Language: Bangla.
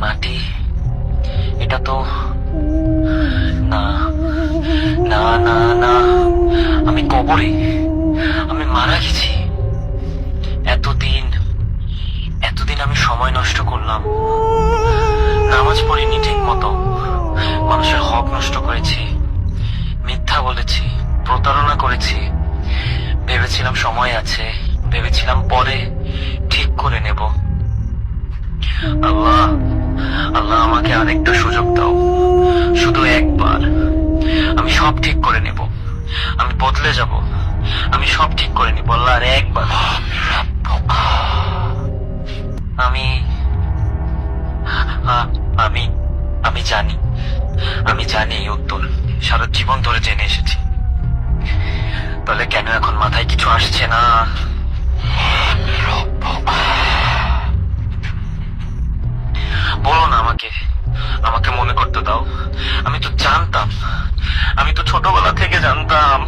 মাটি, এটা তো না, না না না, আমি কবরে, আমি মারা গেছি। এতদিন এতদিন আমি সময় নষ্ট করলাম, নামাজ পড়িনি ঠিক মতো, মানুষের হক নষ্ট করেছি, মিথ্যা বলেছি, প্রতারণা করেছি। ভেবেছিলাম সময় আছে, ভেবেছিলাম পরে ঠিক করে নেব। আল্লাহ, আল্লাহ আমাকে আরেকটা সুযোগ দাও, শুধু একবার। আমি সব ঠিক করে নেব, আমি বদলে যাব, আমি সব ঠিক করে নিব আল্লাহ, আর একবার। আমি আমি আমি জানি, আমি জানি এই উত্তর, সারা জীবন ধরে জেনে এসেছি। তাহলে কেন এখন মাথায় কিছু আসছে না? বলো না আমাকে, আমাকে মনে করতে দাও। আমি তো জানতাম, আমি তো ছোটবেলা থেকে জানতাম